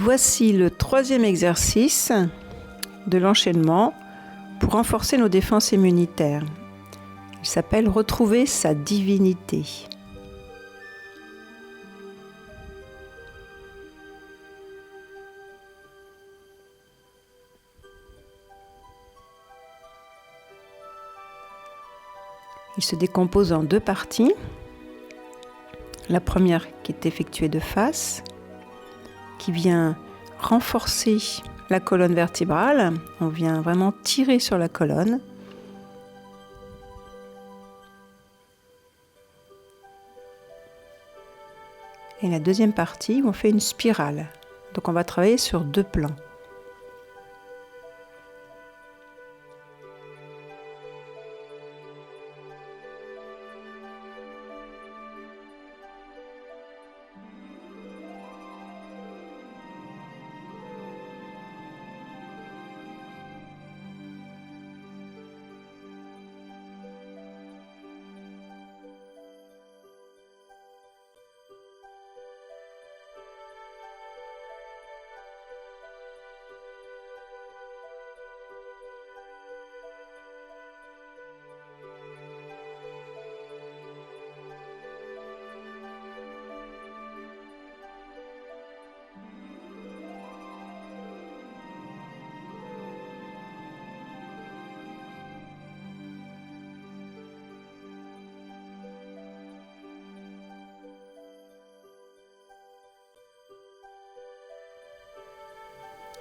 Voici le troisième exercice de l'enchaînement pour renforcer nos défenses immunitaires. Il s'appelle « Retrouver sa divinité ». Il se décompose en deux parties. La première qui est effectuée de face, qui vient renforcer la colonne vertébrale. On vient vraiment tirer sur la colonne. Et la deuxième partie, on fait une spirale. Donc on va travailler sur deux plans.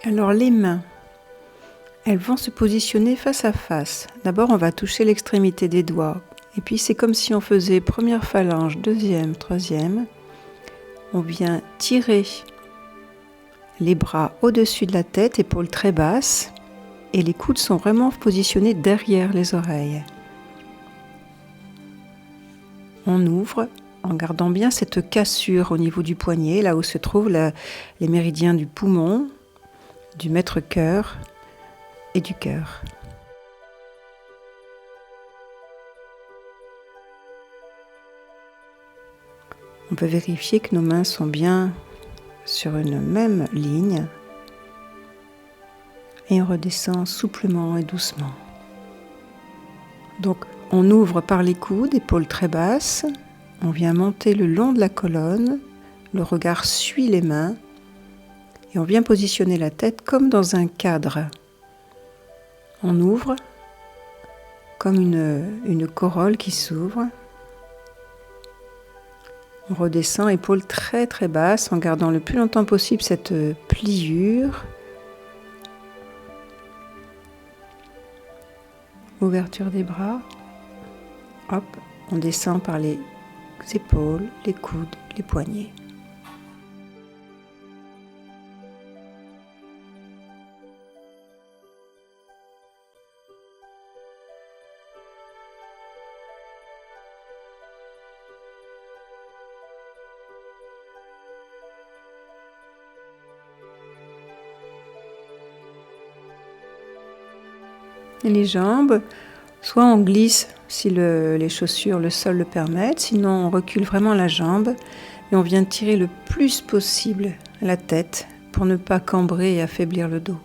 Alors les mains, elles vont se positionner face à face. D'abord, on va toucher l'extrémité des doigts. Et puis, c'est comme si on faisait première phalange, deuxième, troisième. On vient tirer les bras au-dessus de la tête, épaules très basses. Et les coudes sont vraiment positionnés derrière les oreilles. On ouvre en gardant bien cette cassure au niveau du poignet, là où se trouvent les méridiens du poumon, du maître-cœur et du cœur. On peut vérifier que nos mains sont bien sur une même ligne et on redescend souplement et doucement. Donc on ouvre par les coudes, épaules très basses, on vient monter le long de la colonne, le regard suit les mains. Et on vient positionner la tête comme dans un cadre. On ouvre comme une corolle qui s'ouvre. On redescend, épaules très très basses, en gardant le plus longtemps possible cette pliure. Ouverture des bras. Hop, on descend par les épaules, les coudes, les poignets. Et les jambes, soit on glisse si les chaussures, le sol le permettent, sinon on recule vraiment la jambe et on vient tirer le plus possible la tête pour ne pas cambrer et affaiblir le dos.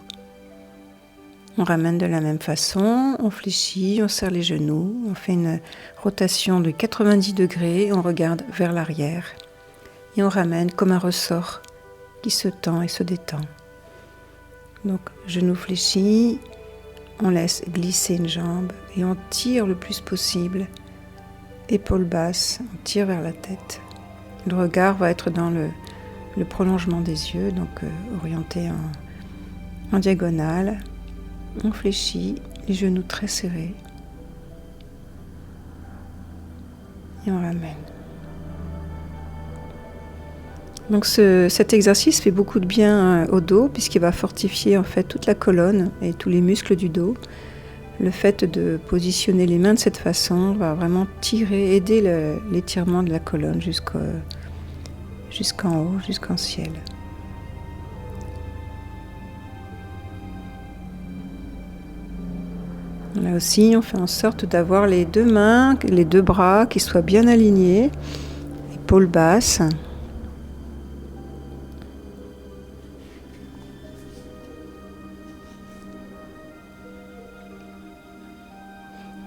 On ramène de la même façon, on fléchit, on serre les genoux, on fait une rotation de 90 degrés, on regarde vers l'arrière et on ramène comme un ressort qui se tend et se détend. Donc genou fléchi. On laisse glisser une jambe et on tire le plus possible. Épaules basses, on tire vers la tête. Le regard va être dans le prolongement des yeux, donc orienté en diagonale. On fléchit, les genoux très serrés. Et on ramène. Donc cet exercice fait beaucoup de bien au dos puisqu'il va fortifier en fait toute la colonne et tous les muscles du dos. Le fait de positionner les mains de cette façon va vraiment aider l'étirement de la colonne jusqu'en haut, jusqu'en ciel. Là aussi, on fait en sorte d'avoir les deux mains, les deux bras qui soient bien alignés, épaules basses.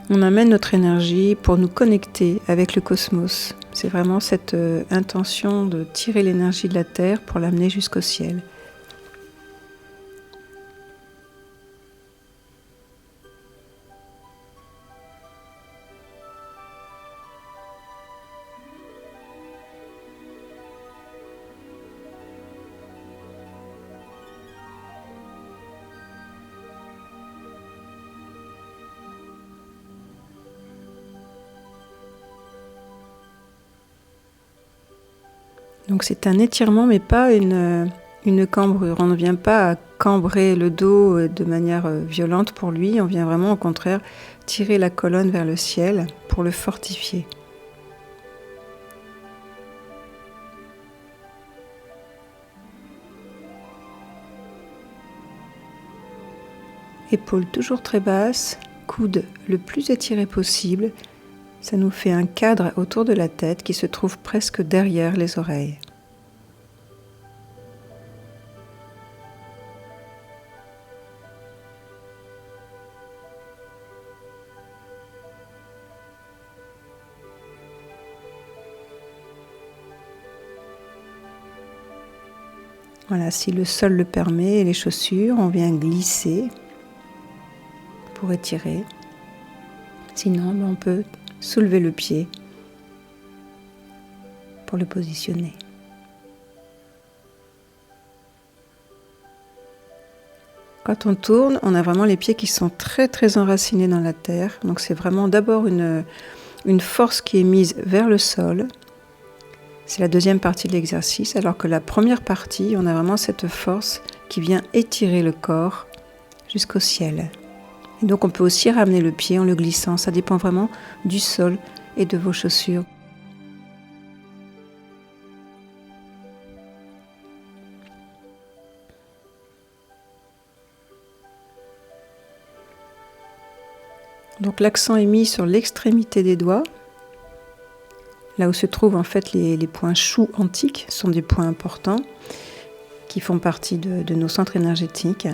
On amène notre énergie pour nous connecter avec le cosmos. C'est vraiment cette intention de tirer l'énergie de la Terre pour l'amener jusqu'au ciel. Donc c'est un étirement, mais pas une cambrure. On ne vient pas à cambrer le dos de manière violente pour lui. On vient vraiment au contraire tirer la colonne vers le ciel pour le fortifier. Épaules toujours très basses, coudes le plus étirés possible. Ça nous fait un cadre autour de la tête qui se trouve presque derrière les oreilles. Voilà, si le sol le permet et les chaussures, on vient glisser pour étirer. Sinon, on peut soulever le pied pour le positionner. Quand on tourne, on a vraiment les pieds qui sont très très enracinés dans la terre. Donc c'est vraiment d'abord une force qui est mise vers le sol. C'est la deuxième partie de l'exercice, alors que la première partie, on a vraiment cette force qui vient étirer le corps jusqu'au ciel. Et donc on peut aussi ramener le pied en le glissant, ça dépend vraiment du sol et de vos chaussures. Donc l'accent est mis sur l'extrémité des doigts, là où se trouvent en fait les points choux antiques, sont des points importants qui font partie de nos centres énergétiques.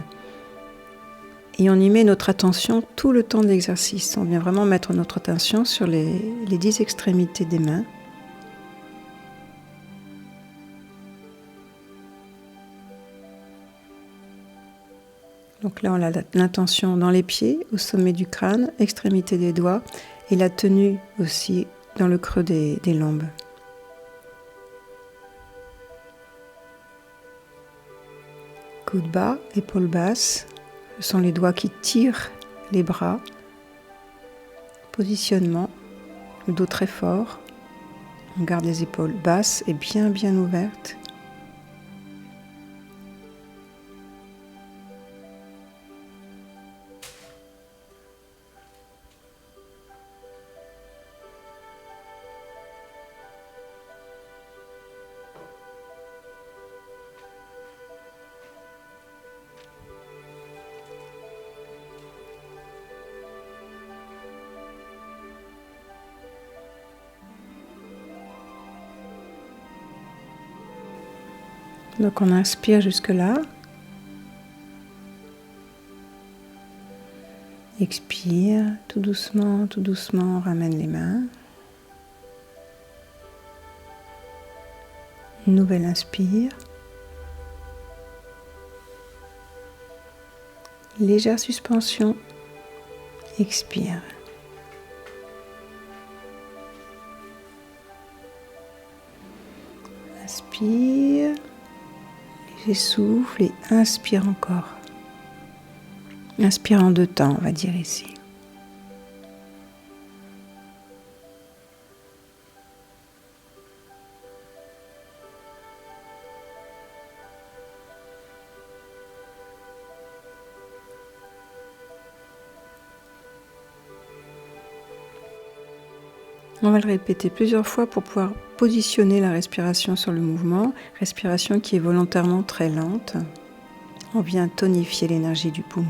Et on y met notre attention tout le temps de l'exercice. On vient vraiment mettre notre attention sur les 10 extrémités des mains. Donc là, on a l'intention dans les pieds, au sommet du crâne, extrémité des doigts, et la tenue aussi dans le creux des lombes. Coude bas, épaules basses. Ce sont les doigts qui tirent les bras. Positionnement, le dos très fort. On garde les épaules basses et bien ouvertes. Donc on inspire jusque-là. Expire, tout doucement, on ramène les mains. Nouvelle inspire. Légère suspension. Expire. Inspire. Léger souffle et inspire encore. Inspire en 2 temps, on va dire ici. On va le répéter plusieurs fois pour pouvoir positionner la respiration sur le mouvement. Respiration qui est volontairement très lente. On vient tonifier l'énergie du poumon.